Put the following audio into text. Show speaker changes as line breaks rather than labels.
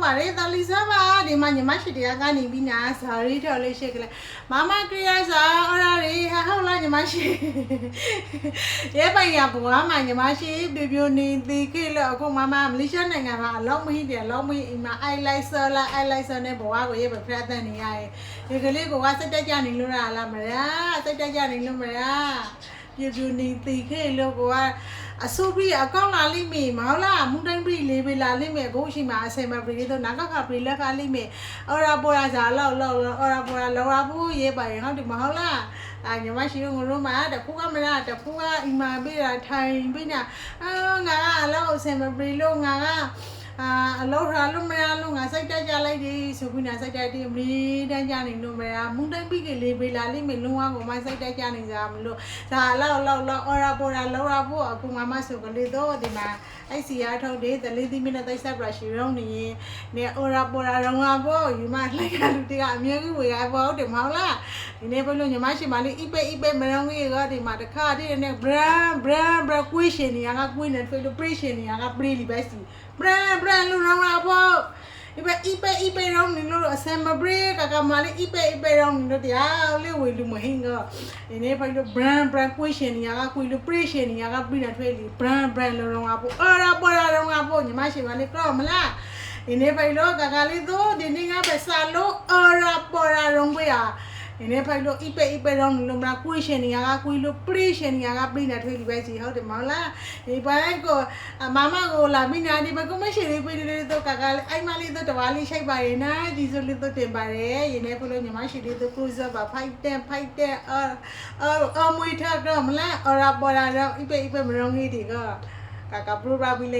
ပါတယ်တလီစားပါဒီမှာညီမရှိတရားကနေပြီးညာဇာရီတော်လေးရှိကလေးမမကရစာအော်ရာရီဟုတ်လားညီမရှိရဲပိုင်ရဘွားမှာညီမရှိပြနေသေးခဲ့လို့အခုမမမလေးရှားနိုင်ငံမှာအလုံးမဟိတယ်အလုံးမဟိအိမ်မှာအိုင်လိုက်ဆာလာအိုင်လိုက်ဆာနဲ့ဘွားကိုရဲပဲဖရက်တဲ့နေရတယ်ဒီကလေးကစိတ်တက်ကြနေလို့လားမလားစိတ်တက်ကြနေလို့မလားပြနေသေးခဲ့လို့ကအဆိုးပြီးအကောင့်လာလိမ့်မယ်မဟုတ်လားမူတိုင်းပြီးလေးပေးလာလိမ့်မယ်အခုရှိမှာအစင်မပြီးတော့နာကခပြီးလက်ခလိမ့်မယ်အော်ရာပေါ်ရာဇာလောက်အော်ရာပေါ်ရာလောရာဘူးရေးပါရင်ဟုတ်တယ်မဟုတ်လားညီမရှိငိုလို့မှာတခုကမလားတခုကအီမာပေးတာထိုင်ပြီးညာငါကအလောက်အစင်မပြီးလို့ငါကအလောက်ထားလို့မရလို့ငါစိတ်တက်ကြလိုက်ဒီဆိုပြီးညာစိတ်တက်ဒီမီးတန်းကြနေလို့မရမူတိုင်းပြီးကလေးပေးလာလိမ့်မယ်လုံးဝကိုမစိတ်တက်ကြနေကြမလို့ဒါလောက်အော်ရာပေါ်ရာလောရာဘူးအခုမမဆိုကလေးတော့ဒီမှာအဲ့စီရထုတ်တယ်တလေးသီးမနဲ့တိုက်ဆက်ပရာရှိရုံနေနေအော်ရာပေါ်ရာရောင်းလာပေါ့ယူမလိုက်ကလူတကအမြဲကြီးဝေရပေါ့ဟုတ်တယ်မဟုတ်လားဒီနေ့ဘလို့ညီမရှိမလေးအိပဲမရောင်းကြီးကဒီမှာတခါတည်းနဲ့ brand question နေရကကွေးနေတွေ့လို့ pressure နေရက pre လီပဲစီ brand လူရောင်းလာပေါ့အိပဲရောင်းနေလို့အစမ break ကမလေးအိပဲရောင်းနေလို့တရားလေးဝေလူမဟင်းကဒီနေ့ဘလို့ brand question နေရကကွေးလို့ pressure နေရက pre နေတွေ့လီ brand လူရောင်းလာပေါ့အော်ရာပေါ်ရာရောင်းလာပေါ့ညီမရှိမလေးတော့မလားဒီနေ့ဘလို့ကလေးတို့ဒီနေ့ကပဲစားလို့အော်ရာပေါ်ရာရောင်းပေးရဒီနေ့ဖိုင်လို့အိရောင်းလို့မလားကွေးရှင်နေရကကွေးလို့ပရိရှင်နေရကပြိနေထွေးလီပဲစီဟုတ်တယ်မဟုတ်လားဒီဘိုင်းကိုမမကိုလာမိနာဒီဘကုမရှိလေးပြိလေးတော့ကလေးအိုင်မလေးတော့တဝါလေးရှိုက်ပါရဲ့နာဒီဆိုလေးတော့တင်ပါတယ်ဒီနေ့ဖလို့ညီမရှိလေးတော့ကိုဇဘာဖိုက်တဲ့အော်မွေးထားတော့မလားအော်ရာပေါ်လာတော့အိမရောင်းကြီးဒီကပရိုဘီလေး